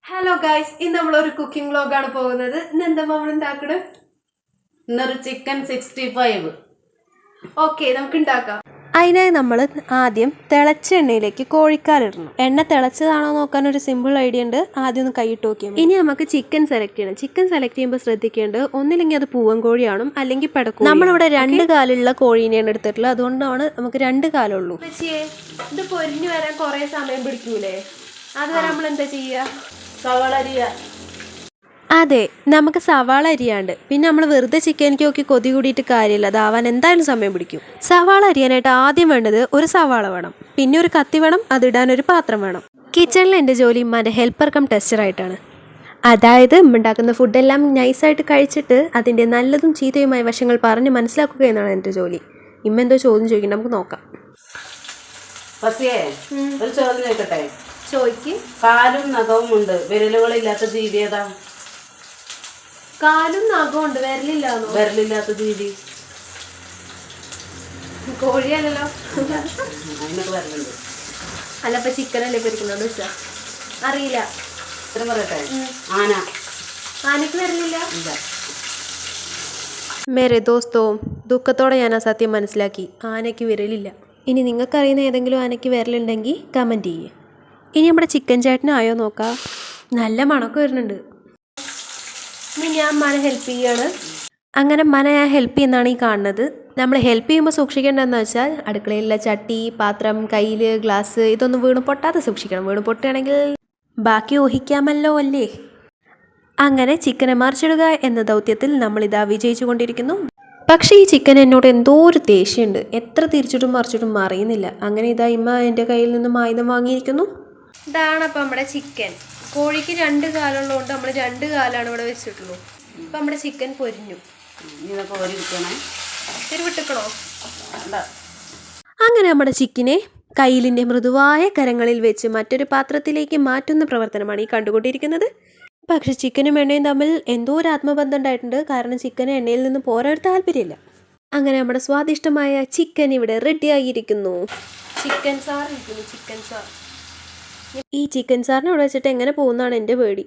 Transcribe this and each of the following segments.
Hello guys, ഇന്ന് നമ്മളൊരു cooking വ്ലോഗാണ് പോകുന്നത്. ഇന്ന് എന്താ നമ്മൾ ഉണ്ടാക്കണത്? ഇന്നൊരു ചിക്കൻ 65. ഓക്കെ, നമുക്ക് ഉണ്ടാക്കാം. അതിനായി നമ്മൾ ആദ്യം തിളച്ച എണ്ണയിലേക്ക് കോഴിക്കാലിടണം. എണ്ണ തിളച്ചതാണോ നോക്കാൻ ഒരു സിമ്പിൾ ഐഡിയ ഉണ്ട്. ആദ്യം ഒന്ന് കൈയിട്ട് നോക്കിയാൽ ഇനി നമുക്ക് ചിക്കൻ സെലക്ട് ചെയ്യണം. ചിക്കൻ സെലക്ട് ചെയ്യുമ്പോൾ ശ്രദ്ധിക്കേണ്ടത് ഒന്നില്ലെങ്കിൽ അത് പൂവൻ കോഴിയാണോ അല്ലെങ്കിൽ പടക്കോഴി. നമ്മളിവിടെ രണ്ട് കാലുള്ള കോഴീനെയാണ് എടുത്തിട്ടുള്ളത്, അതുകൊണ്ടാണ് നമുക്ക് രണ്ട് കാലുള്ളൂ. ഇത് പൊരിഞ്ഞു വരാൻ കുറെ സമയം പിടിക്കൂലേ? അതുവരെ നമ്മൾ എന്താ ചെയ്യുക? സവാള അരിയ. അതെ, നമുക്ക് സവാള അരിയാണ്ട്. പിന്നെ നമ്മൾ വെറുതെ ചിക്കനിക്ക് നോക്കി കൊതി കൂടിയിട്ട് കാര്യമില്ല, അതാവാൻ എന്തായാലും സമയം പിടിക്കും. സവാള അരിയാനായിട്ട് ആദ്യം വേണ്ടത് ഒരു സവാള വേണം, പിന്നെ ഒരു കത്തി വേണം, അതിടാൻ ഒരു പാത്രം വേണം. കിച്ചണിൽ എൻ്റെ ജോലി ഉമ്മാൻ്റെ ഹെൽപ്പർ കം ടെസ്റ്ററായിട്ടാണ്. അതായത് ഉണ്ടാക്കുന്ന ഫുഡെല്ലാം നൈസായിട്ട് കഴിച്ചിട്ട് അതിൻ്റെ നല്ലതും ചീത്തയുമായ വശങ്ങൾ പറഞ്ഞ് മനസ്സിലാക്കുക എന്നാണ് എൻ്റെ ജോലി. ഇമ്മ എന്തോ ചോദ്യം ചോദിക്കണം, നമുക്ക് നോക്കാം. ഒരു ചോദ്യം ചോദിക്കട്ടെ? ചോയ്ക്ക്. കാലും നഖവും ഉണ്ട്, വിരലുകളില്ലാത്ത ജീവി ഏതാ? കാലും നഖവും ഉണ്ട്, വിരലില്ലാന്നോ? വിരലില്ലാത്ത ജീവി കോഴിയല്ലല്ലോ. അതിനൊക്കെ വിരലുണ്ട്. അല്ല, ഇപ്പൊ ചിക്കൻ അല്ലേ പൊരിക്കുന്നോണ്ട് വെച്ചാ അറിയില്ല. ഇത്രയും പറയട്ടെ? ആന. ആനക്ക് വിരലില്ല. ഇല്ല. മേരെ ദോസ്തോ, ദുഃഖത്തോടെ ഞാൻ ആ സത്യം മനസ്സിലാക്കി, ആനയ്ക്ക് വിരലില്ല. ഇനി നിങ്ങൾക്കറിയുന്ന ഏതെങ്കിലും ആനയ്ക്ക് വിരലുണ്ടെങ്കിൽ കമൻറ്റ് ചെയ്യേ. ഇനി നമ്മുടെ ചിക്കൻ ചേട്ടനായോ നോക്കാം. നല്ല മണക്കം വരുന്നുണ്ട്. ഇനി ഞാൻ മന ഹെൽപ്പ് ചെയ്യാണ്. അങ്ങനെ മന ഞാൻ ഹെൽപ്പ് ചെയ്യുന്നതാണ് ഈ കാണുന്നത്. നമ്മൾ ഹെൽപ്പ് ചെയ്യുമ്പോൾ സൂക്ഷിക്കേണ്ടതെന്ന് വെച്ചാൽ അടുക്കളയിലുള്ള ചട്ടി, പാത്രം, കയ്യിൽ, ഗ്ലാസ് ഇതൊന്നും വീണ് പൊട്ടാതെ സൂക്ഷിക്കണം. വീണ് പൊട്ടുകയാണെങ്കിൽ ബാക്കി ഊഹിക്കാമല്ലോ അല്ലേ. അങ്ങനെ ചിക്കനെ മറിച്ചിടുക എന്ന ദൗത്യത്തിൽ നമ്മളിതാ വിജയിച്ചു കൊണ്ടിരിക്കുന്നു. പക്ഷേ ഈ ചിക്കൻ എന്നോട് എന്തോ ഒരു ദേഷ്യമുണ്ട്. എത്ര തിരിച്ചിട്ടും മറിച്ചിട്ടും മറിയുന്നില്ല. അങ്ങനെ ഇതാ ഇമ്മ എൻ്റെ കയ്യിൽ നിന്നും ആയുധം വാങ്ങിയിരിക്കുന്നു. ഇതാണ് അപ്പം നമ്മുടെ ചിക്കൻ. കോഴിക്ക് രണ്ട് കാലുള്ളതുകൊണ്ട് നമ്മൾ രണ്ട് കാലാണ് ഇവിടെ വെച്ചിട്ടുള്ളൂ. ഇപ്പം നമ്മുടെ ചിക്കൻ പൊരിഞ്ഞു. ഇതൊക്കെ ഓരിക്കണേ. തിരുവിട്ടിക്കണോ? അങ്ങനെ നമ്മുടെ ചിക്കനെ കയ്യിലിൻ്റെ മൃദുവായ കരങ്ങളിൽ വെച്ച് മറ്റൊരു പാത്രത്തിലേക്ക് മാറ്റുന്ന പ്രവർത്തനമാണ് ഈ കണ്ടുകൊണ്ടിരിക്കുന്നത്. പക്ഷെ ചിക്കനും എണ്ണയും തമ്മിൽ എന്തോ ഒരു ആത്മബന്ധം ഉണ്ടായിട്ടുണ്ട്. കാരണം ചിക്കന് എണ്ണയിൽ നിന്ന് പോരാൻ താല്പര്യമില്ല. അങ്ങനെ നമ്മുടെ സ്വാദിഷ്ടമായ ചിക്കൻ ഇവിടെ റെഡിയായിരിക്കുന്നു. ചിക്കൻ സാർ ഇരിക്കുന്നു. Chicken sir. ഈ ചിക്കൻ സാറിനെ ഇവിടെ വെച്ചിട്ട് എങ്ങനെ പോകുന്നതാണ് എൻ്റെ പേടി.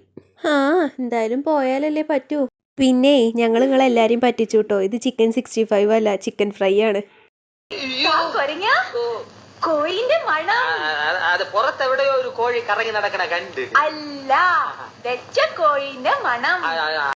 എന്തായാലും പോയാലല്ലേ പറ്റൂ. പിന്നെ ഞങ്ങൾ നിങ്ങളെല്ലാവരെയും പറ്റിച്ചു കേട്ടോ. ഇത് ചിക്കൻ 65 അല്ല, ചിക്കൻ ഫ്രൈ ആണ്. കോഴിന്റെ മണം. അത് പുറത്തെവിടെയോ ഒരു കോഴി കറങ്ങി നടക്കണ കണ്ട്. അല്ല, വെച്ച കോഴിന്റെ മണം.